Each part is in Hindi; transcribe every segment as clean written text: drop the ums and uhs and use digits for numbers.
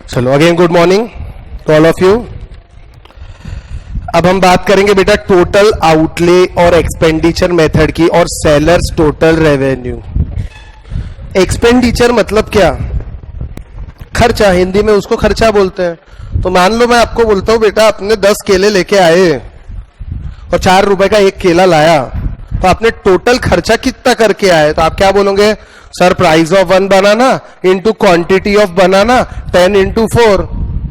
चलो again good morning to all of you. अब हम बात करेंगे बेटा टोटल आउटले और एक्सपेंडिचर मेथड की और सेलर्स टोटल रेवेन्यू। एक्सपेंडिचर मतलब क्या? खर्चा, हिंदी में उसको खर्चा बोलते हैं। तो मान लो मैं आपको बोलता हूं बेटा आपने 10 केले लेके आए और 4 रुपए का एक केला लाया, तो आपने टोटल खर्चा कितना करके आए? तो आप क्या बोलोगे? Sir price of 1 banana into quantity of banana 10 into 4।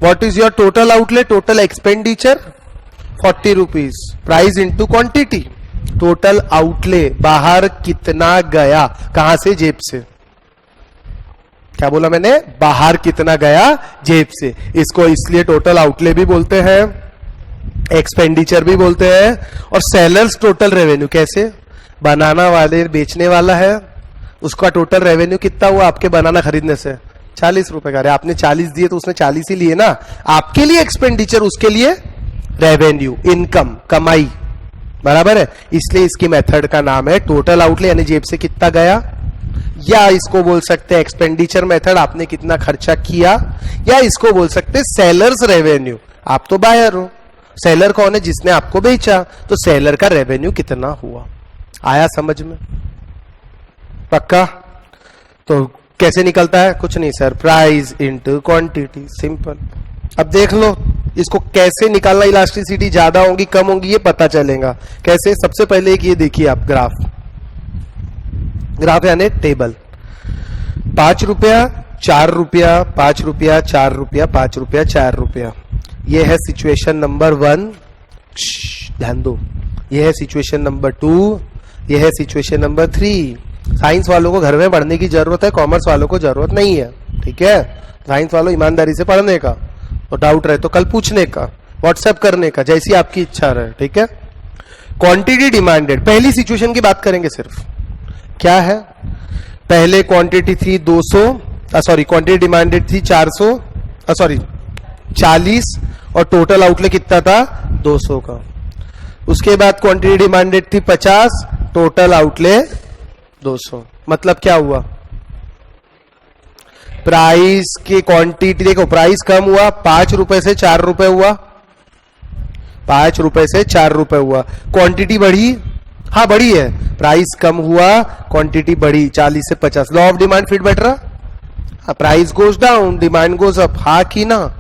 What is your total outlay? Total expenditure 40 rupees. Price into quantity. Total outlay बाहर कितना गया? कहां से? जेब से। क्या बोला मैंने? बाहर कितना गया? जेब से। इसको इसलिए टोटल आउटले भी बोलते हैं, एक्सपेंडिचर भी बोलते हैं। और सेलर्स टोटल रेवेन्यू कैसे? बनाना वाले बेचने वाला है, उसका टोटल रेवेन्यू कितना हुआ आपके बनाना खरीदने से? 40 रुपए का। अरे आपने 40 दिए तो उसने 40 ही लिए ना। आपके लिए एक्सपेंडिचर, उसके लिए रेवेन्यू, इनकम, कमाई। बराबर है। इसलिए इसकी मेथड का नाम है टोटल आउटले, यानी जेब से कितना गया, या इसको बोल सकते हैं एक्सपेंडिचर मेथड, आपने कितना खर्चा किया, या इसको बोल सकते हैं सेलर्स रेवेन्यू। आप तो बायर हो, सेलर कौन है? जिसने आपको बेचा। तो सेलर का रेवेन्यू कितना हुआ? आया समझ में? पक्का? तो कैसे निकलता है? कुछ नहीं sir, price into quantity, simple. अब देख लो इसको कैसे निकालना। इलास्टिसिटी ज्यादा होगी कम होगी ये पता चलेगा कैसे? सबसे पहले एक ये देखिए आप ग्राफ, ग्राफ यानी टेबल। 5 रुपया, 4 रुपया, 5 रुपया, 4 रुपया, 5 रुपया, 4 रुपया। ये है सिचुएशन नंबर 1। ध्यान दो। ये है सिचुएशन नंबर 2, ये है सिचुएशन नंबर 3। साइंस वालों को घर में पढ़ने की जरूरत है, कॉमर्स वालों को जरूरत नहीं है। ठीक है? साइंस वालों ईमानदारी से पढ़ने का, तो डाउट रहे तो कल पूछने का, व्हाट्सएप करने का, जैसी आपकी इच्छा रहे। ठीक है? क्वांटिटी डिमांडेड, पहली सिचुएशन की बात करेंगे सिर्फ। क्या है? पहले क्वांटिटी थी 200, सॉरी क्वांटिटी डिमांडेड थी 400, सॉरी 40, और टोटल आउटले कितना था? 200 का। उसके बाद क्वांटिटी डिमांडेड थी 50, टोटल आउटले 200। मतलब क्या हुआ? प्राइस की क्वांटिटी देखो, प्राइस कम हुआ, 5 रुपए से 4 रुपए हुआ, 5 रुपए से 4 रुपए हुआ। क्वांटिटी बढ़ी? हाँ बढ़ी है। प्राइस कम हुआ, क्वांटिटी बढ़ी, 40 से 50। लॉ ऑफ डिमांड फिट बैठ रहा। Price goes down, demand goes up. हाँ की ना?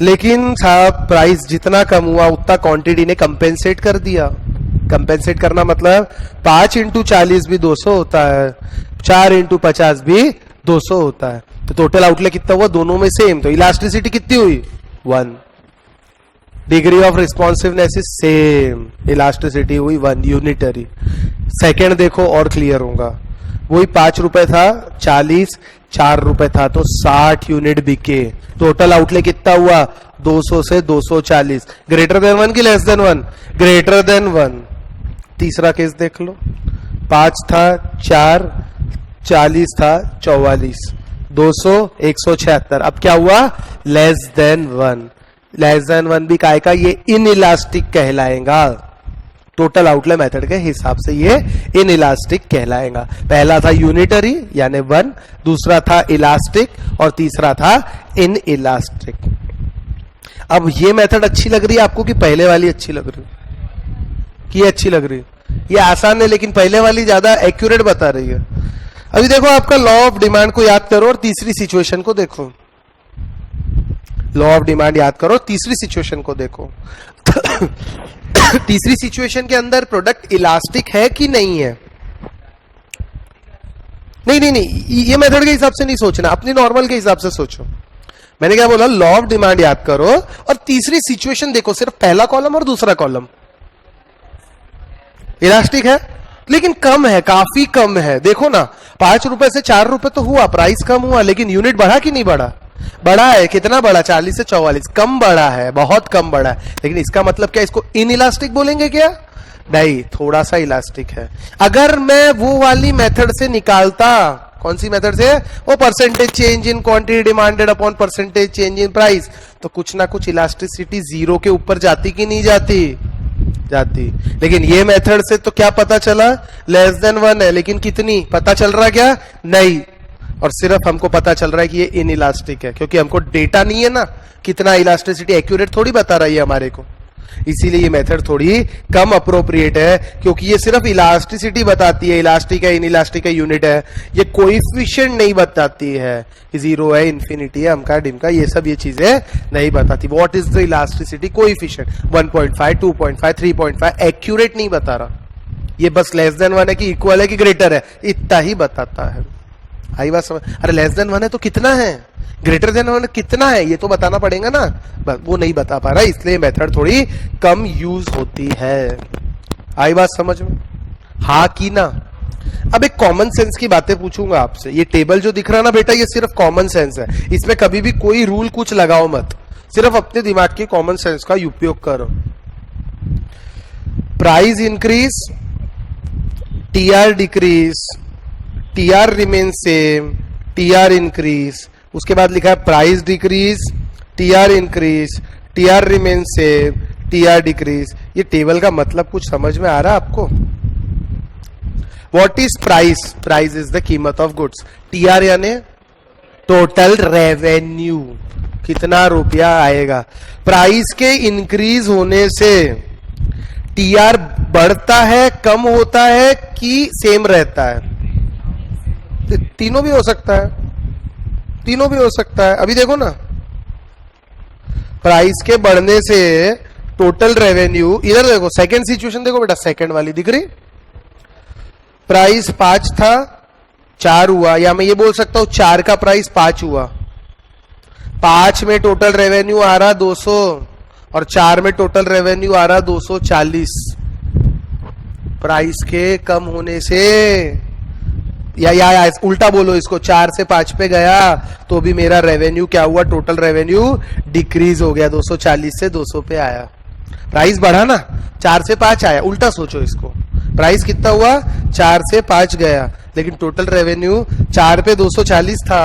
लेकिन साहब प्राइस जितना कम हुआ उतना क्वांटिटी ने कंपेंसेट कर दिया। कंपेंसेट करना मतलब 5 इंटू 40 भी 200 होता है, 4 इंटू 50 भी 200 होता है। तो टोटल आउटले कितना हुआ? दोनों में सेम। तो इलास्टिसिटी कितनी हुई? 1। Degree of responsiveness is same, elasticity हुई 1, यूनिटरी। सेकेंड देखो और क्लियर होगा। वही 5 रुपए था, 40, 4 रुपए था, तो 60 यूनिट बिके। टोटल आउटले कितना हुआ? 200 से 240। ग्रेटर देन 1 की लेस देन 1? Greater than 1। तीसरा केस देख लो। 5 था 4, 40 था 44, 200, 176। अब क्या हुआ? Less than 1। लेस देन 1 भी काय का? ये इनइलास्टिक कहलाएगा। टोटल आउटले मेथड के हिसाब से ये इनइलास्टिक कहलाएगा। पहला था यूनिटरी यानी 1, दूसरा था इलास्टिक, और तीसरा था इनइलास्टिक। अब ये मेथड अच्छी लग रही है आपको कि पहले वाली अच्छी लग रही है? कि अच्छी लग रही है? ये आसान है लेकिन पहले वाली ज्यादा एक्यूरेट बता रही है। अभी देखो आपका लॉ ऑफ डिमांड को याद करो और तीसरी सिचुएशन को देखो। लॉ ऑफ डिमांड याद करो, तीसरी सिचुएशन को देखो। तीसरी सिचुएशन के अंदर प्रोडक्ट इलास्टिक है कि नहीं है? नहीं, ये मेथड के हिसाब से नहीं सोचना, अपनी नॉर्मल के हिसाब से सोचो। मैंने क्या बोला? लॉ ऑफ डिमांड याद करो और तीसरी सिचुएशन देखो, सिर्फ पहला कॉलम और दूसरा कॉलम। इलास्टिक है लेकिन कम है, काफी कम है। देखो ना, 5 रुपए से 4 रुपए तो हुआ, प्राइस कम हुआ, लेकिन यूनिट बढ़ा कि नहीं बढ़ा? बढ़ा है। कितना बढ़ा? 40 से 44। कम बढ़ा है, बहुत कम बढ़ा है। लेकिन इसका मतलब क्या? इसको इनइलास्टिक बोलेंगे क्या? नहीं, थोड़ा सा इलास्टिक है। अगर मैं वो वाली मेथड से निकालता, कौन सी मेथड से? वो percentage change in quantity demanded upon percentage change in price, तो कुछ ना कुछ इलास्टिसिटी 0 के ऊपर जाती कि नहीं जाती? जाती। लेकिन ये मेथड से तो क्या पता चला? लेस देन 1 है, लेकिन कितनी? पता चल रहा क्या? नहीं। और सिर्फ हमको पता चल रहा है कि ये इनइलास्टिक है, क्योंकि हमको डेटा नहीं है ना, कितना इलास्टिसिटी एक्यूरेट थोड़ी बता रहा है ये हमारे को। इसीलिए ये मेथड थोड़ी कम अप्रोप्रिएट है, क्योंकि ये सिर्फ इलास्टिसिटी बताती है, इलास्टिक है इनइलास्टिक है यूनिट है, ये कोएफिशिएंट नहीं बताती है, जीरो है इन्फिनिटी है अमका डिमका, ये सब ये चीजें नहीं बताती। What is the elasticity coefficient 1.5 2.5 3.5 accurate नहीं बता रहा, ये बस लेस देन 1 है कि इक्वल है कि ग्रेटर है, इतना ही बताता है। आई बात समझ? अरे लेस देन 1 है तो कितना है, ग्रेटर देन 1 कितना है, ये तो बताना पड़ेगा ना, बस वो नहीं बता पा रहा, इसलिए मेथड थोड़ी कम यूज होती है। आई बात समझ में? हाँ की ना? अब एक कॉमन सेंस की बातें पूछूंगा आपसे। ये टेबल जो दिख रहा ना बेटा, ये सिर्फ कॉमन सेंस है, इसमें कभी भी कोई रूल कुछ लगाओ मत, सिर्फ अपने दिमाग के कॉमन सेंस का उपयोग करो। Price increase, TR decrease, TR remain same, TR increase, उसके बाद लिखा है price decrease, TR increase, TR remain same, TR decrease. ये टेबल का मतलब कुछ समझ में आ रहा है आपको? What is price? Price is the कीमत ऑफ गुड्स। टीआर यानी टोटल रेवेन्यू, कितना रुपया आएगा। प्राइस के इंक्रीज होने से टीआर बढ़ता है, कम होता है कि सेम रहता है? तीनों भी हो सकता है, तीनों भी हो सकता है। अभी देखो ना, प्राइस के बढ़ने से टोटल रेवेन्यू, इधर देखो सेकंड सिचुएशन देखो बेटा, सेकंड वाली दिख रही, प्राइस 5 था 4 हुआ, या मैं ये बोल सकता हूं 4 का प्राइस 5 हुआ, 5 में टोटल रेवेन्यू आ रहा 200 और 4 में टोटल रेवेन्यू आ रहा 240। प्राइस के कम होने से या उल्टा बोलो इसको, 4 से 5 पे गया तो भी मेरा रेवेन्यू क्या हुआ, टोटल रेवेन्यू डिक्रीज हो गया, 240 से 200 पे आया। प्राइस बढ़ा ना, 4 से 5 आया, उल्टा सोचो इसको, प्राइस कितना हुआ 4 से 5 गया, लेकिन टोटल रेवेन्यू 4 पे 240 था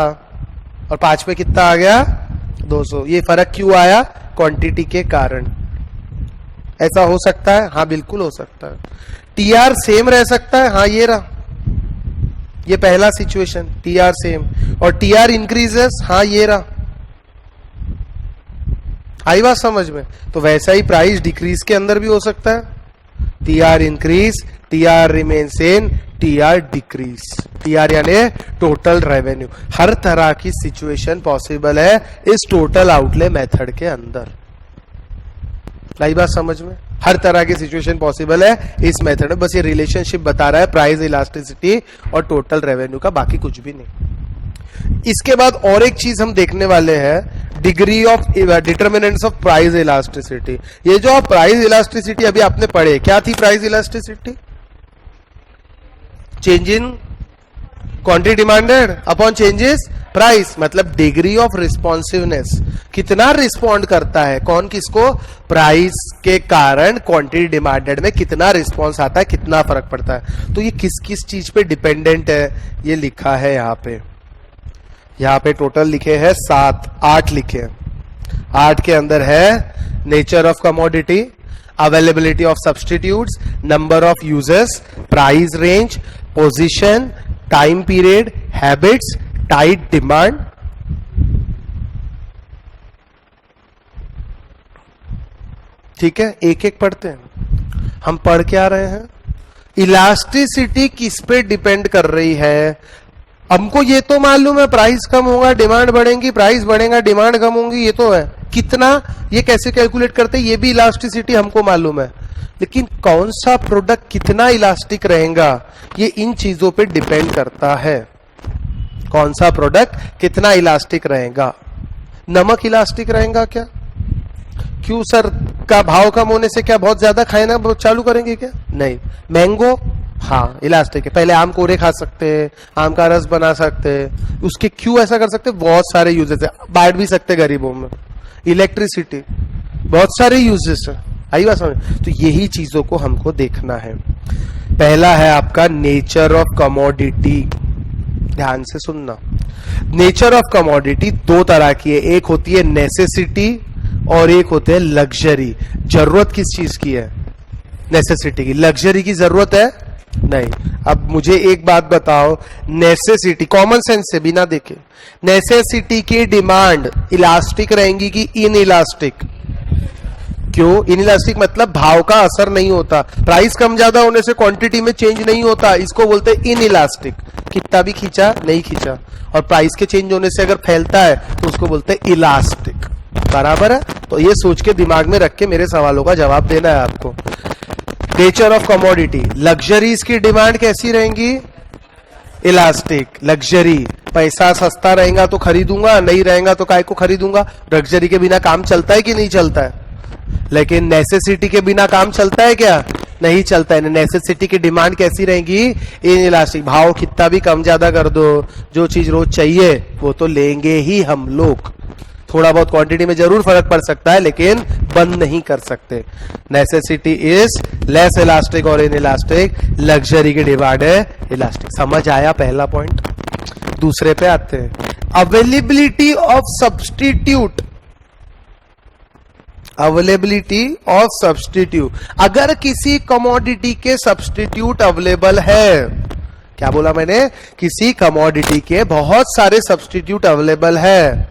और 5 पे कितना आ गया 200। ये फर्क क्यों आया? क्वांटिटी के कारण। ऐसा हो सकता है? हाँ बिल्कुल हो सकता है। टीआर सेम रह सकता है? हाँ ये रहा, ये पहला सिचुएशन, टीआर सेम, और टीआर इंक्रीजेस, हाँ ये रहा। आई बात समझ में? तो वैसा ही प्राइस डिक्रीज के अंदर भी हो सकता है, TR increase, TR remain same, TR decrease. TR यानी टोटल रेवेन्यू। हर तरह की सिचुएशन पॉसिबल है इस टोटल आउटले मेथड के अंदर। आई बात समझ में? हर तरह की सिचुएशन पॉसिबल है इस मेथड में, बस ये रिलेशनशिप बता रहा है प्राइस इलास्टिसिटी और टोटल रेवेन्यू का, बाकी कुछ भी नहीं। इसके बाद और एक चीज हम देखने वाले हैं, degree of determinants of price elasticity. ये जो आप प्राइस इलास्टिसिटी अभी आपने पढ़े, क्या थी price elasticity? Change in quantity demanded upon changes price, मतलब डिग्री ऑफ रिस्पॉन्सिवनेस, कितना रिस्पॉन्ड करता है कौन किसको, प्राइस के कारण क्वांटिटी डिमांडेड में कितना रिस्पॉन्स आता है, कितना फर्क पड़ता है। तो ये किस किस चीज पे डिपेंडेंट है ये लिखा है यहाँ पे टोटल लिखे हैं 8 लिखे हैं। 8 के अंदर है nature of commodity, availability of substitutes, number of users, price range, position, time period, habits, tight demand. ठीक है, एक एक पढ़ते हैं। हम पढ़ के आ रहे हैं, इलास्टिसिटी किस पे डिपेंड कर रही है। हमको ये तो मालूम है प्राइस कम होगा डिमांड बढ़ेगी, प्राइस बढ़ेगा डिमांड कम होगी, ये तो है। कितना, ये कैसे कैलकुलेट करते हैं, ये भी इलास्टिसिटी हमको मालूम है, लेकिन कौन सा प्रोडक्ट कितना इलास्टिक रहेगा ये इन चीजों पे डिपेंड करता है। कौन सा प्रोडक्ट कितना इलास्टिक रहेगा। नमक इलास्टिक रहेगा क्या? क्यों सर, का भाव कम होने से क्या बहुत ज्यादा खाना चालू करेंगे क्या? नहीं। मैंगो, हाँ इलास्टिक है, पहले आम कोरे खा सकते हैं, आम का रस बना सकते हैं, उसके क्यों ऐसा कर सकते हैं, बहुत सारे यूजेस है, बांट भी सकते हैं गरीबों में। इलेक्ट्रिसिटी, बहुत सारे यूजेस है। आई बात समझ? तो यही चीजों को हमको देखना है। पहला है आपका नेचर ऑफ कमोडिटी, ध्यान से सुनना। नेचर ऑफ कमोडिटी 2 तरह की है, एक होती है नेसेसिटी और एक होते है लग्जरी। जरूरत किस चीज की है? नेसेसिटी की। लग्जरी की जरूरत है नहीं। अब मुझे एक बात बताओ, नेसेसिटी, कॉमन सेंस से बिना देखे, नेसेसिटी की डिमांड इलास्टिक रहेंगी कि इन इलास्टिक? क्यों इन इलास्टिक? मतलब भाव का असर नहीं होता, प्राइस कम ज्यादा होने से क्वांटिटी में चेंज नहीं होता, इसको बोलते हैं इन इलास्टिक। कितना भी खींचा नहीं खींचा, और प्राइस के चेंज होने से अगर फैलता है तो उसको बोलते हैं इलास्टिक। बराबर है? तो ये सोच के दिमाग में रख के मेरे सवालों का जवाब देना है आपको। नेचर ऑफ कमोडिटी, लग्जरीज की डिमांड कैसी रहेंगी? इलास्टिक। लग्जरी, पैसा सस्ता रहेगा तो खरीदूंगा, नहीं रहेगा तो काय को खरीदूंगा। लग्जरी के बिना काम चलता है कि नहीं चलता है? लेकिन नेसेसिटी के बिना काम चलता है क्या? नहीं चलता है। नेसेसिटी की डिमांड कैसी रहेगी? In elastic. भाव कितना भी कम ज्यादा कर दो, जो चीज रोज चाहिए वो तो लेंगे ही हम लोग। थोड़ा बहुत क्वांटिटी में जरूर फर्क पड़ सकता है, लेकिन बंद नहीं कर सकते। नेसेसिटी इज लेस इलास्टिक और इन इलास्टिक, लग्जरी की डिमांड है इलास्टिक। समझ आया पहला पॉइंट? दूसरे पे आते हैं, availability of substitute. Availability of substitute, अगर किसी कमोडिटी के सब्सटीट्यूट अवेलेबल है, क्या बोला मैंने? किसी कमोडिटी के बहुत सारे सब्सटीट्यूट अवेलेबल है।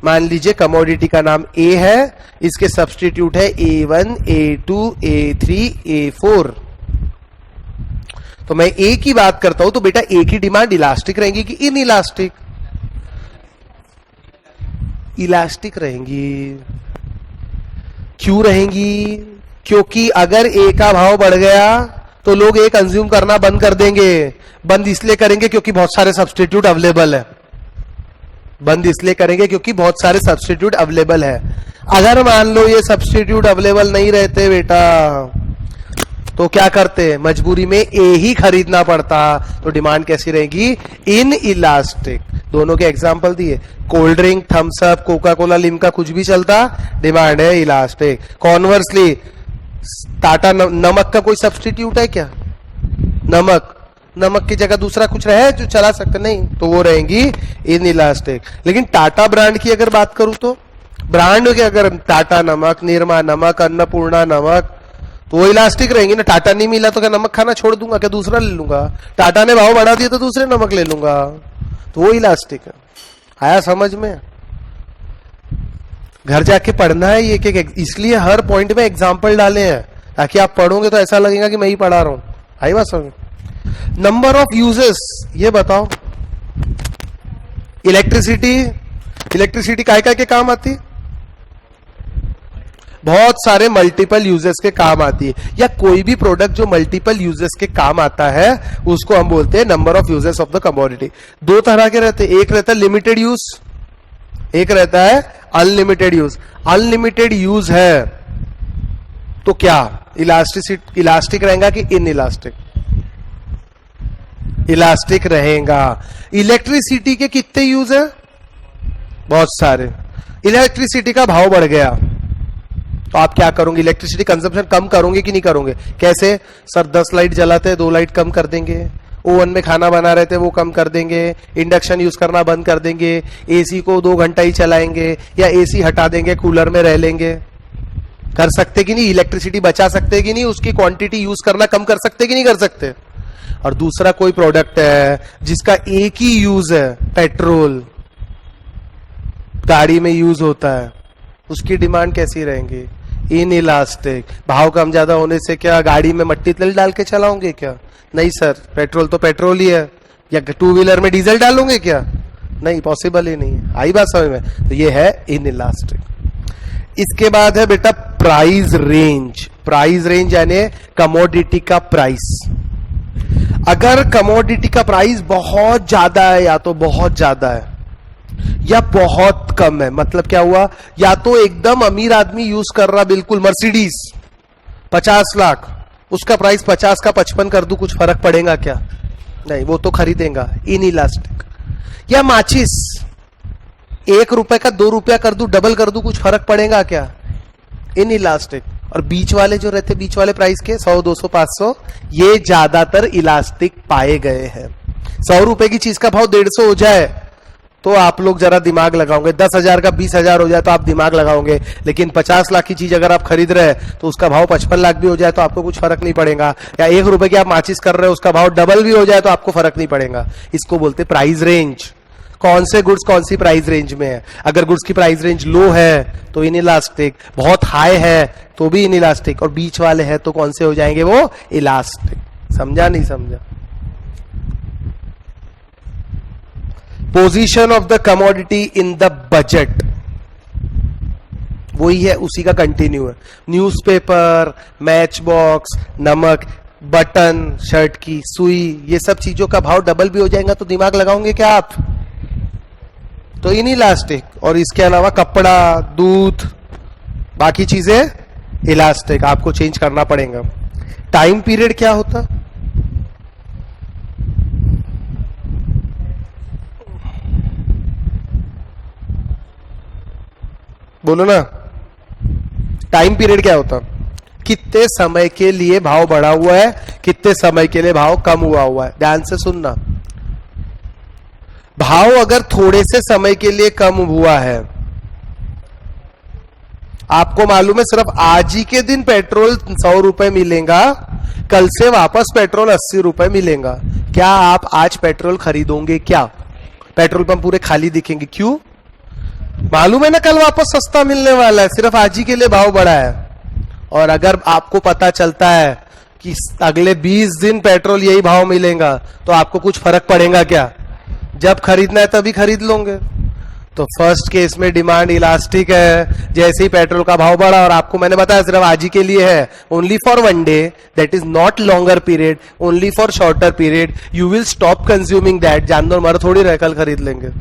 मान लीजिए कमोडिटी का नाम ए है, इसके सब्सटीट्यूट है A1, A2, A3, A4। तो मैं ए की बात करता हूं तो बेटा ए की डिमांड इलास्टिक रहेंगी कि इन इलास्टिक? इलास्टिक रहेंगी। क्यों रहेंगी? क्योंकि अगर ए का भाव बढ़ गया तो लोग ए कंज्यूम करना बंद कर देंगे। बंद इसलिए करेंगे क्योंकि बहुत सारे सब्सटीट्यूट अवेलेबल है। बंद इसलिए करेंगे क्योंकि बहुत सारे सब्सटीट्यूट अवेलेबल है। अगर मान लो ये सब्सटीट्यूट अवेलेबल नहीं रहते बेटा, तो क्या करते? मजबूरी में ए ही खरीदना पड़ता। तो डिमांड कैसी रहेगी? Inelastic. दोनों के एग्जांपल दिए, cold drink, Thums Up, Coca Cola, Limca, कुछ भी चलता, डिमांड है इलास्टिक। कॉन्वर्सली टाटा नमक का कोई सब्सटीट्यूट है क्या? नमक की जगह दूसरा कुछ रहे जो चला सकते? नहीं, तो वो रहेंगी इन इलास्टिक। लेकिन टाटा ब्रांड की अगर बात करूं तो ब्रांड के अगर टाटा नमक, निरमा नमक, अन्नपूर्णा नमक, तो वो इलास्टिक रहेंगी ना। टाटा नहीं मिला तो क्या नमक खाना छोड़ दूंगा? क्या दूसरा ले लूंगा? टाटा ने भाव बढ़ा दिया तो दूसरे नमक ले लूंगा, तो वो इलास्टिक है। आया समझ में? घर जाके पढ़ना है ये, इसलिए हर पॉइंट में एग्जाम्पल डाले हैं ताकि आप पढ़ोगे तो ऐसा लगेगा कि मैं ही पढ़ा रहा हूं। आई बात समझ? नंबर ऑफ यूजेस, ये बताओ। इलेक्ट्रिसिटी काय के काम आती? बहुत सारे मल्टीपल यूजेस के काम आती है, या कोई भी प्रोडक्ट जो मल्टीपल यूजेस के काम आता है उसको हम बोलते हैं number of uses of the commodity. दो तरह के रहते हैं, एक रहता है लिमिटेड यूज, एक रहता है अनलिमिटेड यूज। अनलिमिटेड यूज है तो क्या इलास्टिक रहेगा कि इन इलास्टिक? इलास्टिक रहेगा। इलेक्ट्रिसिटी के कितने यूज है? बहुत सारे। इलेक्ट्रिसिटी का भाव बढ़ गया तो आप क्या करोगे? इलेक्ट्रिसिटी कंजम्पशन कम करोगे कि नहीं करोगे? कैसे? सर 10 लाइट जलाते हैं, 2 लाइट कम कर देंगे। ओवन में खाना बना रहे थे वो कम कर देंगे। इंडक्शन यूज करना बंद कर देंगे। एसी को 2 घंटा ही चलाएंगे, या एसी हटा देंगे, कूलर में रह लेंगे। कर सकते कि नहीं? इलेक्ट्रिसिटी बचा सकते कि नहीं? उसकी क्वांटिटी यूज करना कम कर सकते कि नहीं कर सकते? और दूसरा कोई प्रोडक्ट है जिसका एक ही यूज है, पेट्रोल गाड़ी में यूज होता है, उसकी डिमांड कैसी रहेंगी? In elastic. भाव कम ज्यादा होने से क्या गाड़ी में मट्टी तेल डाल के चलाओगे क्या? नहीं सर, पेट्रोल तो पेट्रोल ही है। या 2 व्हीलर में डीजल डालोगे क्या? नहीं, पॉसिबल ही नहीं है। आई बात समझ में? तो ये है इन इलास्टिक। इसके बाद है बेटा प्राइस रेंज। प्राइस रेंज यानी कमोडिटी का प्राइस। अगर कमोडिटी का प्राइस बहुत ज्यादा है, या तो बहुत ज्यादा है या बहुत कम है, मतलब क्या हुआ? या तो एकदम अमीर आदमी यूज कर रहा, बिल्कुल मर्सिडीज 50 लाख, उसका प्राइस 50 का 55 कर दूं, कुछ फर्क पड़ेगा क्या? नहीं, वो तो खरीदेगा। In elastic. या माचिस 1 रुपए का 2 रुपया कर दूं, डबल कर दूं, कुछ फर्क पड़ेगा क्या? In elastic. और बीच वाले जो रहते, बीच वाले प्राइस के 100, 200, 500, ये ज्यादातर इलास्टिक पाए गए हैं। 100 रुपए की चीज का भाव 150 हो जाए तो आप लोग जरा दिमाग लगाओगे। 10,000 का 20,000 हो जाए तो आप दिमाग लगाओगे, लेकिन 50 लाख की चीज अगर आप खरीद रहे हैं तो उसका भाव 55 लाख भी हो जाए तो आपको कुछ फर्क नहीं पड़ेगा, या 1 रुपए की आप माचिस कर रहे हो उसका भाव डबल भी हो जाए तो आपको फर्क नहीं पड़ेगा। इसको बोलते प्राइस रेंज। कौन से गुड्स कौन सी प्राइस रेंज में है। अगर गुड्स की प्राइस रेंज लो है तो इनइलास्टिक, बहुत हाई है तो भी इनइलास्टिक, और बीच वाले हैं तो कौन से हो जाएंगे वो इलास्टिक। समझा नहीं समझा? Position of the commodity in the budget, वही है, उसी का कंटिन्यू है। न्यूज़पेपर, मैच बॉक्स, नमक, बटन, शर्ट की सुई, ये सब चीजों का भाव डबल भी हो जाएगा तो दिमाग लगाओगे क्या आप? तो इनइलास्टिक। और इसके अलावा कपड़ा, दूध, बाकी चीजें इलास्टिक, आपको चेंज करना पड़ेगा। टाइम पीरियड क्या होता? बोलो ना, टाइम पीरियड क्या होता? कितने समय के लिए भाव बढ़ा हुआ है, कितने समय के लिए भाव कम हुआ है। ध्यान से सुनना, भाव अगर थोड़े से समय के लिए कम हुआ है, आपको मालूम है सिर्फ आज ही के दिन पेट्रोल 100 रुपए मिलेगा, कल से वापस पेट्रोल 80 रुपए मिलेगा, क्या आप आज पेट्रोल खरीदोगे? क्या पेट्रोल पंप पूरे खाली दिखेंगे? क्यों? मालूम है ना कल वापस सस्ता मिलने वाला है, सिर्फ आज ही के लिए भाव बढ़ा है। और अगर आपको पता चलता है कि अगले 20 दिन पेट्रोल यही भाव मिलेगा तो आपको कुछ फर्क पड़ेगा क्या? जब खरीदना है तभी खरीद लोगे। तो फर्स्ट केस में डिमांड इलास्टिक है, जैसे ही पेट्रोल का भाव बढ़ा, और आपको मैंने बताया सिर्फ आज ही के लिए है, only for 1 day, that is not longer period, only for shorter period, you will stop consuming that. जानवर मर थोड़ी रहे, कल खरीद लेंगे।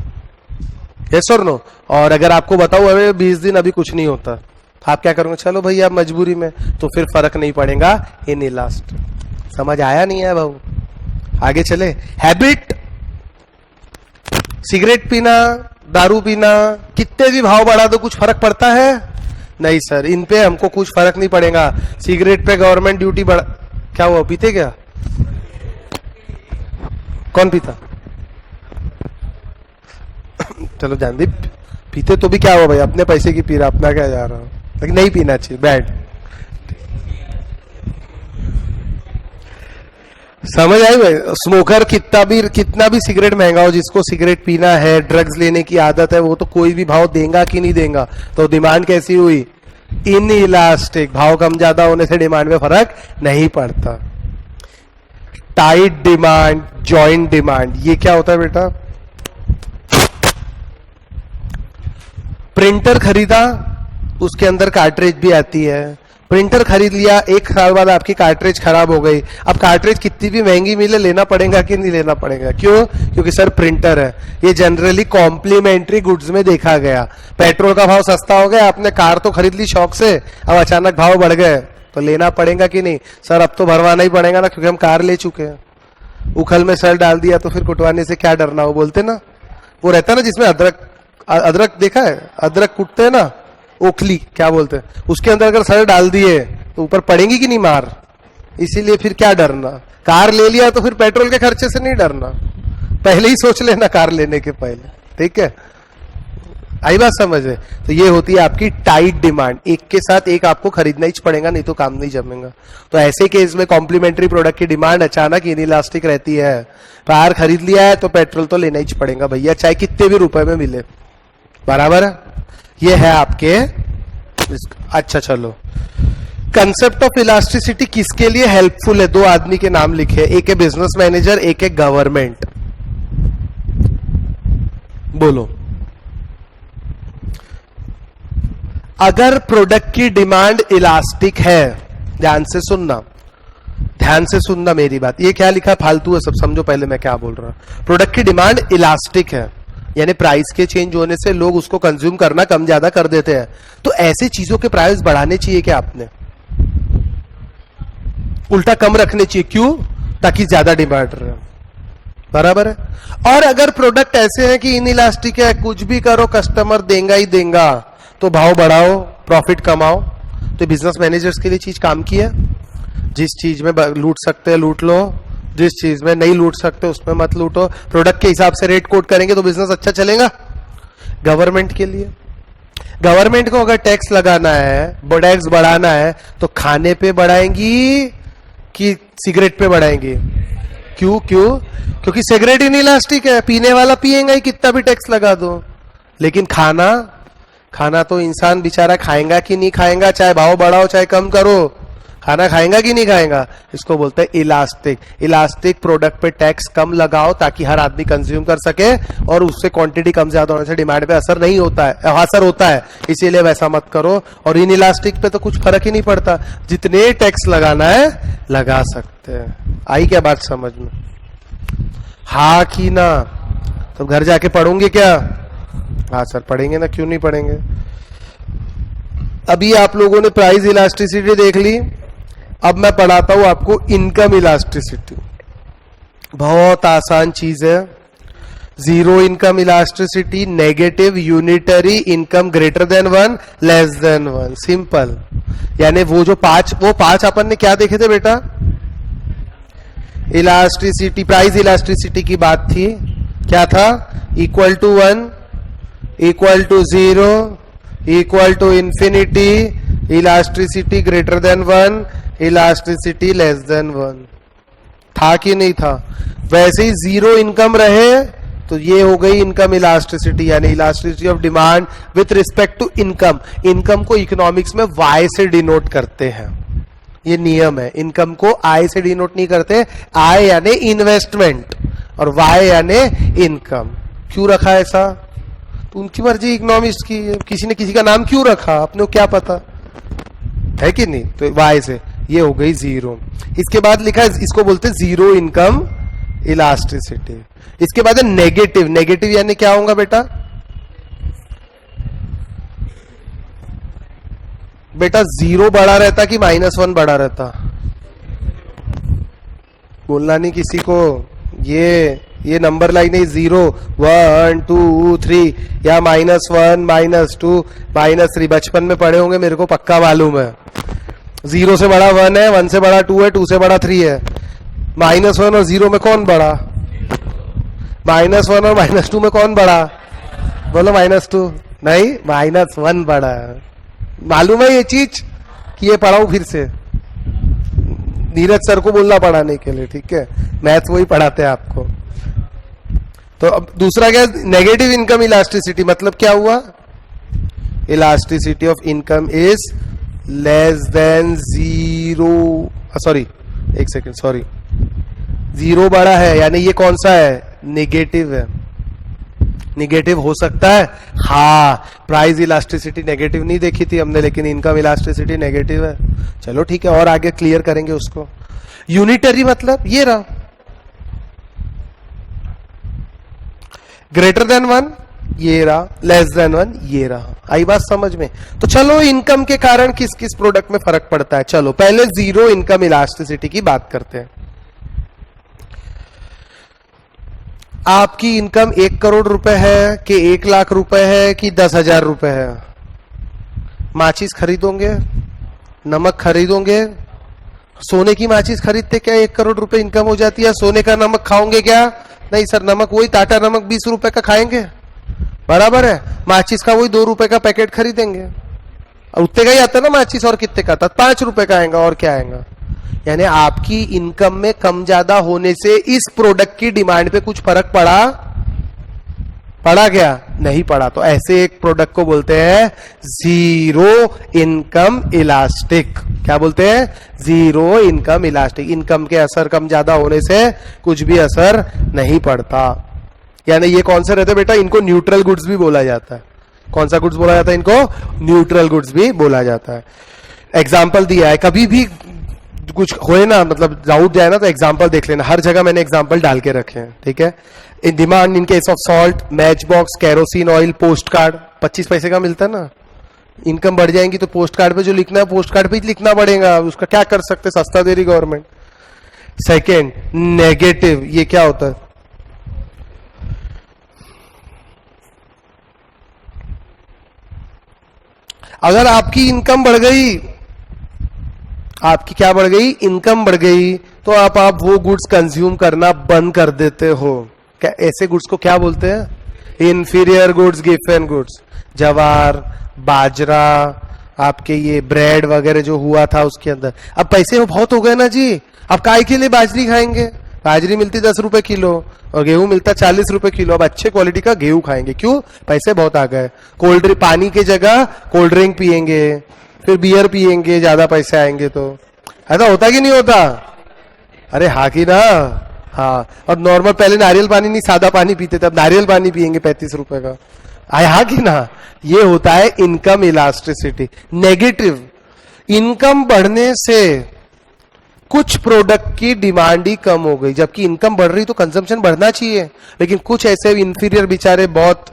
यस और नो? और अगर आपको बताओ अरे 20 दिन अभी कुछ नहीं होता, आप क्या करोगे? चलो भैया आप मजबूरी में, तो फिर फर्क नहीं पड़ेगा इन इलास्टिक। समझ आया नहीं है बाबू? आगे चले। हैबिट, सिगरेट पीना, दारू पीना, कितने भी भाव बढ़ा दो कुछ फर्क पड़ता है? नहीं सर, इन पे हमको कुछ फर्क नहीं पड़ेगा। सिगरेट पे गवर्नमेंट ड्यूटी बढ़ा, क्या हुआ? पीते क्या? कौन पीता? चलो जान दे, पीते तो भी क्या हुआ भाई, अपने पैसे की पी रहा, अपना क्या जा रहा, लेकिन नहीं पीना चाहिए, बैड। समझ आई भाई? स्मोकर कितना भी सिगरेट महंगा हो, जिसको सिगरेट पीना है, ड्रग्स लेने की आदत है, वो तो कोई भी भाव देगा कि नहीं देगा। तो डिमांड कैसी हुई? इनइलास्टिक। भाव कम ज्यादा होने से डिमांड में फर्क नहीं पड़ता। टाइट डिमांड, जॉइंट डिमांड, ये क्या होता है बेटा? प्रिंटर खरीदा, उसके अंदर कार्ट्रिज भी आती है। प्रिंटर खरीद लिया, 1 साल बाद आपकी कार्ट्रिज खराब हो गई। अब कार्ट्रिज कितनी भी महंगी मिले, लेना पड़ेगा कि नहीं लेना पड़ेगा? क्यों? क्योंकि सर प्रिंटर है। ये जनरली कॉम्प्लीमेंट्री गुड्स में देखा गया। पेट्रोल का भाव सस्ता हो गया, आपने कार तो खरीद ली शौक से, अब अचानक भाव बढ़ गए तो लेना पड़ेगा कि नहीं? सर अब तो भरवाना ही पड़ेगा ना, क्योंकि हम कार ले चुके हैं। उखल में सर डाल दिया तो फिर कुटवाने से क्या डरना, वो बोलते ना, वो रहता ना जिसमें अदरक देखा है, अदरक कुटते हैं ना, ओखली क्या बोलते हैं, उसके अंदर अगर सर डाल दिए तो ऊपर पड़ेंगी कि नहीं मार? इसीलिए फिर क्या डरना। कार ले लिया तो फिर पेट्रोल के खर्चे से नहीं डरना, पहले ही सोच लेना कार लेने के पहले। ठीक है, आई बात समझ है? तो ये होती है आपकी टाइट डिमांड, एक के साथ एक आपको खरीदना ही पड़ेगा, नहीं तो काम नहीं जमेगा। तो ऐसे केस में कॉम्प्लीमेंट्री प्रोडक्ट की डिमांड अचानक इनइलास्टिक रहती है। कार खरीद लिया है तो पेट्रोल तो लेना ही पड़ेगा भैया, चाहे कितने भी रुपए में मिले। बराबर है? ये है आपके। अच्छा चलो, कंसेप्ट ऑफ इलास्टिसिटी किसके लिए हेल्पफुल है? 2 आदमी के नाम लिखे, एक है बिजनेस मैनेजर, एक है गवर्नमेंट। बोलो, अगर प्रोडक्ट की डिमांड इलास्टिक है, ध्यान से सुनना, ध्यान से सुनना मेरी बात, ये क्या लिखा फालतू है सब, समझो पहले मैं क्या बोल रहा हूं। प्रोडक्ट की डिमांड इलास्टिक है, यानी प्राइस के चेंज होने से लोग उसको कंज्यूम करना कम ज्यादा कर देते हैं। तो ऐसे चीजों के प्राइस बढ़ाने चाहिए क्या आपने? उल्टा कम रखने चाहिए। क्यों? ताकि ज्यादा डिमांड रहे। बराबर है? और अगर प्रोडक्ट ऐसे हैं कि इनइलास्टिक है, कुछ भी करो कस्टमर देगा ही देगा, तो भाव बढ़ाओ, प्रॉफिट कमाओ। तो बिजनेस मैनेजर्स के लिए चीज काम की है, जिस चीज में लूट सकते हैं लूट लो, जिस चीज में नहीं लूट सकते उसमें मत लूटो। प्रोडक्ट के हिसाब से रेट कोट करेंगे तो बिजनेस अच्छा चलेगा। गवर्नमेंट के लिए, गवर्नमेंट को अगर टैक्स लगाना है, टैक्स बढ़ाना है, तो खाने पे बढ़ाएंगी कि सिगरेट पे बढ़ाएंगी? क्यों? क्योंकि सिगरेट इनइलास्टिक है, पीने वाला पिएगा ही कितना भी टैक्स लगा दो। लेकिन खाना तो इंसान बेचारा खाएगा कि नहीं खाएगा, चाहे भाव बढ़ाओ चाहे कम करो, खाना खाएगा कि नहीं खाएगा। इसको बोलते हैं इलास्टिक। इलास्टिक प्रोडक्ट पे टैक्स कम लगाओ ताकि हर आदमी कंज्यूम कर सके, और उससे क्वांटिटी कम ज्यादा होने से डिमांड पे असर नहीं होता है, असर होता है, इसीलिए वैसा मत करो। और इन इलास्टिक पे तो कुछ फर्क ही नहीं पड़ता, जितने टैक्स लगाना है लगा सकते हैं। आई क्या बात समझ में? हाँ कि ना? तो घर जाके पढ़ोगे क्या? हाँ सर पढ़ेंगे ना, क्यों नहीं पढ़ेंगे। अभी आप लोगों ने प्राइस इलास्टिसिटी देख ली, अब मैं पढ़ाता हूं आपको इनकम इलास्टिसिटी। बहुत आसान चीज है। Zero income elasticity, negative unitary income greater than 1 less than 1, simple. यानी वो पांच अपन ने क्या देखे थे बेटा? इलास्टिसिटी, प्राइस इलास्टिसिटी की बात थी। क्या था? Equal to 1, equal to 0, equal to infinity, elasticity greater than 1, elasticity less than 1। था कि नहीं था? वैसे ही जीरो इनकम रहे तो ये हो गई इनकम इलास्टिसिटी, यानी elasticity of demand with respect to income. Income को इकोनॉमिक्स में वाई से डिनोट करते हैं, ये नियम है। इनकम को आई से डिनोट नहीं करते, आई यानी इन्वेस्टमेंट और वाई यानी इनकम। क्यों रखा ऐसा? तो उनकी मर्जी इकोनॉमिक्स की, किसी ने किसी का नाम क्यों रखा अपने को क्या पता है कि नहीं। तो वाई से ये हो गई जीरो। इसके बाद लिखा है, इसको बोलते हैं जीरो इनकम इलास्टिसिटी। इसके बाद है नेगेटिव। नेगेटिव यानी क्या होगा बेटा? बेटा जीरो बड़ा रहता कि -1 बड़ा रहता? बोलना नहीं किसी को। ये नंबर लाइन है 0, 1, 2, 3 या -1, -2, -3 बचपन में पढ़े होंगे, मेरे को पक्का मालूम है। 0 से बड़ा 1 है, 1 से बड़ा 2 है, 2 से बड़ा 3 है। -1 और 0 में कौन बड़ा? -1 और -2 में कौन बड़ा? बोलो -2। नहीं, -1 बड़ा है। मालूम है ये चीज कि ये पढ़ाऊं फिर से? नीरज सर को बोलना पढ़ाने के लिए, ठीक है? मैथ वही पढ़ाते हैं आपको। तो अब दूसरा क्या? Negative income elasticity. मतलब क्या हुआ? Elasticity of income is less than 0। Sorry, एक सेकेंड, सॉरी, 0 बड़ा है, यानी ये कौन सा है? नेगेटिव है। नेगेटिव हो सकता है? हाँ, प्राइस इलास्टिसिटी नेगेटिव नहीं देखी थी हमने, लेकिन इनकम इलास्टिसिटी नेगेटिव है। चलो ठीक है, और आगे क्लियर करेंगे उसको। यूनिटरी मतलब ये रहा, ग्रेटर देन 1 ये रहा, लेस देन 1 ये रहा। आई बात समझ में? तो चलो इनकम के कारण किस किस प्रोडक्ट में फर्क पड़ता है। चलो पहले जीरो इनकम इलास्टिसिटी की बात करते हैं। आपकी इनकम 1 करोड़ रुपए है कि 1 लाख रुपए है कि 10,000 रुपए है? माचिस खरीदोगे? नमक खरीदोगे? सोने की माचिस खरीदते क्या 1 करोड़ रुपए इनकम हो जाती है? सोने का नमक खाओगे क्या? नहीं सर, नमक वही टाटा नमक 20 रुपए का खाएंगे, बराबर है। माचिस का वही 2 रुपए का पैकेट खरीदेंगे, और उतने का ही आता है ना माचिस। और कितने का आता? 5 रुपए का आएगा, और क्या आएगा। यानी आपकी इनकम में कम ज्यादा होने से इस प्रोडक्ट की डिमांड पे कुछ फर्क पड़ा क्या? नहीं पड़ा। तो ऐसे एक प्रोडक्ट को बोलते हैं जीरो इनकम इलास्टिक। क्या बोलते हैं? Zero income elastic. इनकम के असर कम ज्यादा होने से कुछ भी असर नहीं पड़ता। यानी ये कौन से रहते बेटा? इनको न्यूट्रल गुड्स भी बोला जाता है। कौन सा गुड्स बोला जाता है इनको? न्यूट्रल गुड्स भी बोला जाता है। एग्जाम्पल दिया है, कभी भी कुछ होए ना, मतलब डाउट जाए ना, तो एग्जांपल देख लेना। हर जगह मैंने एग्जांपल डाल के रखे हैं, ठीक है? In demand in case of salt, match box, kerosene oil, post card 25 पैसे का मिलता है ना। इनकम बढ़ जाएंगी तो पोस्ट कार्ड पे जो लिखना है पोस्ट कार्ड पे ही लिखना पड़ेगा, उसका क्या कर सकते, सस्ता दे रही गवर्नमेंट। सेकेंड, नेगेटिव, ये क्या होता है? अगर आपकी इनकम बढ़ गई, आपकी क्या बढ़ गई? इनकम बढ़ गई, तो आप वो गुड्स कंज्यूम करना बंद कर देते हो। क्या ऐसे गुड्स को क्या बोलते हैं? Inferior goods, Giffen goods. जवार, बाजरा, आपके ये ब्रेड वगैरह जो हुआ था उसके अंदर, अब पैसे बहुत हो गए ना जी, अब काय के लिए बाजरी खाएंगे? बाजरी मिलती 10 रुपए किलो और गेहूं मिलता 40 रुपए किलो। अब अच्छे क्वालिटी का गेहूं खाएंगे, क्यों? पैसे बहुत आ गए। कोल्ड ड्रिंक, पानी की जगह कोल्ड ड्रिंक पियेंगे, फिर बियर पियेंगे, ज्यादा पैसे आएंगे। तो ऐसा होता कि नहीं होता? अरे हाँ की ना, हाँ। और नॉर्मल पहले नारियल पानी नहीं, सादा पानी पीते थे, अब नारियल पानी पियेंगे 35 रुपए का। हाँ की ना? ये होता है इनकम इलास्टिसिटी। नेगेटिव, इनकम बढ़ने से कुछ प्रोडक्ट की डिमांड ही कम हो गई, जबकि इनकम बढ़ रही तो कंजम्पशन बढ़ना चाहिए। लेकिन कुछ ऐसे इंफीरियर बेचारे बहुत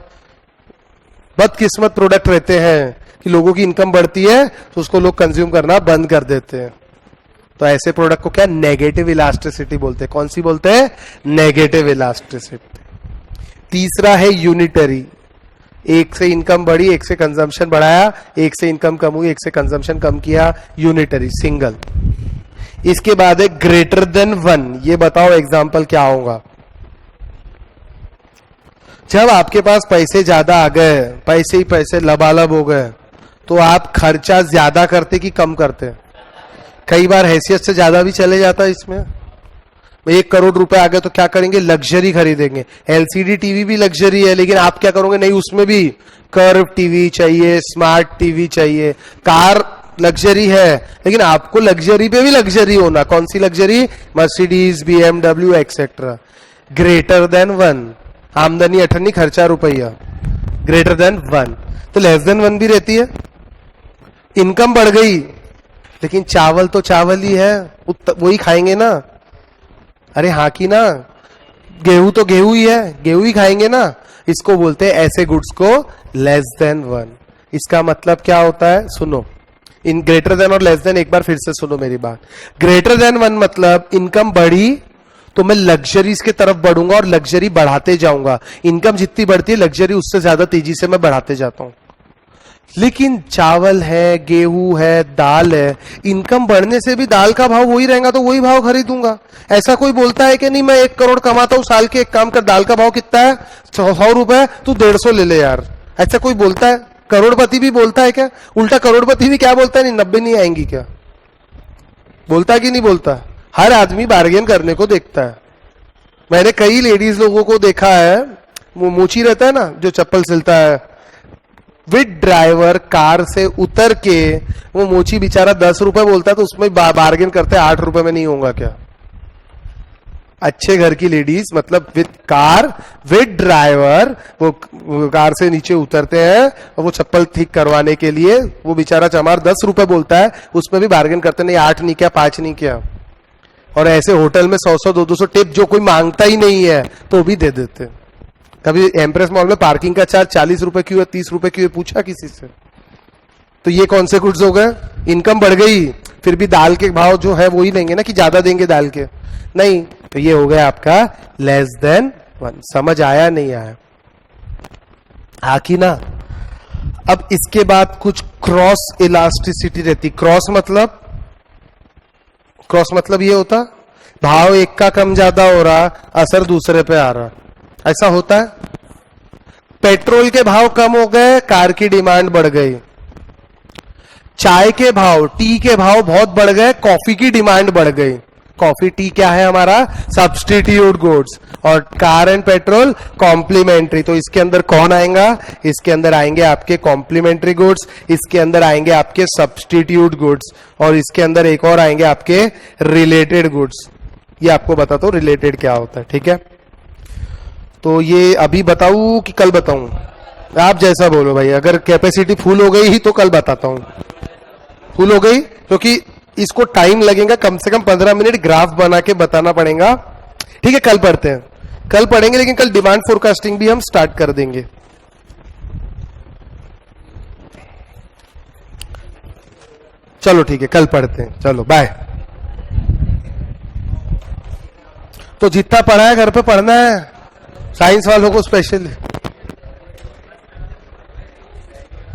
बदकिस्मत प्रोडक्ट रहते हैं कि लोगों की इनकम बढ़ती है तो उसको लोग कंज्यूम करना बंद कर देते हैं। तो ऐसे प्रोडक्ट को क्या नेगेटिव इलास्टिसिटी बोलते हैं। कौन सी बोलते हैं? Negative elasticity. तीसरा है यूनिटरी, एक से इनकम बढ़ी, एक से कंजम्पशन बढ़ाया, एक से इनकम कम हुई, एक से कंजम्पशन कम किया, यूनिटरी, सिंगल। इसके बाद है ग्रेटर देन 1। ये बताओ एग्जांपल क्या होगा? जब आपके पास पैसे ज्यादा आ गए, पैसे ही पैसे लबालब हो गए, तो आप खर्चा ज्यादा करते कि कम करते? कई बार हैसियत से ज्यादा भी चले जाता है इसमें। 1 करोड़ रुपए आ गए तो क्या करेंगे? लग्जरी खरीदेंगे। एलसीडी टीवी भी लग्जरी है, लेकिन आप क्या करोगे? नहीं, उसमें भी कर्व टीवी चाहिए, स्मार्ट टीवी चाहिए। कार लग्जरी है, लेकिन आपको लग्जरी पे भी लग्जरी होना। कौन सी luxury? Mercedes, BMW etcetera. Greater than 1, आमदनी 18, खर्चा रुपया। ग्रेटर देन 1, तो लेस देन 1 भी रहती है। इनकम बढ़ गई, लेकिन चावल तो चावल ही है, वही खाएंगे ना। अरे हाँ की ना? गेहूं तो गेहूं ही है, गेहूं ही खाएंगे ना। इसको बोलते हैं ऐसे गुड्स को लेस देन 1। इसका मतलब क्या होता है? सुनो, इन ग्रेटर देन और लेस देन एक बार फिर से सुनो मेरी बात। ग्रेटर देन 1 मतलब इनकम बढ़ी तो मैं लग्जरीज के तरफ बढ़ूंगा और लग्जरी बढ़ाते जाऊंगा। इनकम जितनी बढ़ती है, लग्जरी उससे ज्यादा तेजी से मैं बढ़ाते जाता हूं। लेकिन चावल है, गेहूं है, दाल है, इनकम बढ़ने से भी दाल का भाव वही रहेगा तो वही भाव खरीदूंगा। ऐसा कोई बोलता है कि नहीं मैं 1 करोड़ कमाता हूं साल के, एक काम कर, दाल का भाव कितना है? 100 रुपए, तू 150 ले ले यार। ऐसा कोई बोलता है? करोड़पति भी बोलता है क्या? उल्टा करोड़पति भी क्या बोलता है? नहीं 90 नहीं आएंगी क्या? बोलता कि नहीं बोलता? हर आदमी बार्गेन करने को देखता है। मैंने कई लेडीज लोगों को देखा है, वो मोची रहता है ना जो चप्पल सिलता है, विद ड्राइवर कार से उतर के वो मोची बेचारा 10 रुपए बोलता है तो उसमें बार्गेन करते हैं 8 रुपए में नहीं होगा क्या? अच्छे घर की लेडीज मतलब विद कार, विद ड्राइवर, वो कार से नीचे उतरते हैं और वो चप्पल ठीक करवाने के लिए वो बेचारा चमार 10 रुपए बोलता है, उसमें भी बार्गेन करते नहीं, 8 नहीं क्या, 5 नहीं क्या। और ऐसे होटल में 100-100, 200 टिप जो कोई मांगता ही नहीं है तो भी दे देते। कभी एम्प्रेस मॉल में पार्किंग का चार्ज 40 रुपए क्यों है, 30 रुपए क्यों है, पूछा किसी से? तो ये कौन से गुड्स हो गए? इनकम बढ़ गई, फिर भी दाल के भाव जो है वो ही लेंगे ना कि ज्यादा देंगे दाल के, नहीं। तो ये हो गया आपका लेस देन 1। समझ आया नहीं आया? हाँ की ना? अब इसके बाद कुछ क्रॉस इलास्टिसिटी रहती। क्रॉस मतलब ये होता भाव एक का कम ज्यादा हो रहा, असर दूसरे पे आ रहा, ऐसा होता है। पेट्रोल के भाव कम हो गए, कार की डिमांड बढ़ गई। चाय के भाव, टी के भाव बहुत बढ़ गए, कॉफी की डिमांड बढ़ गई। कॉफी टी क्या है हमारा? Substitute goods. और कार एंड पेट्रोल कॉम्प्लीमेंट्री। तो इसके अंदर कौन आएगा? इसके अंदर आएंगे आपके कॉम्प्लीमेंट्री गुड्स, इसके अंदर आएंगे आपके सब्स्टिट्यूट गुड्स, और इसके अंदर एक और आएंगे आपके रिलेटेड गुड्स। ये आपको बताता हूं रिलेटेड क्या होता है, ठीक है? तो ये अभी बताऊं कि कल बताऊं? आप जैसा बोलो भाई। अगर कैपेसिटी फुल हो गई ही तो कल बताता हूं। फुल हो गई क्योंकि इसको टाइम लगेगा कम से कम 15 मिनट ग्राफ बना के बताना पड़ेगा, ठीक है? कल पढ़ते हैं, कल पढ़ेंगे, लेकिन कल डिमांड फोरकास्टिंग भी हम स्टार्ट कर देंगे। चलो ठीक है, कल पढ़ते हैं, चलो बाय। तो जितना पढ़ा है घर पे पढ़ना है, साइंस वालों को स्पेशल।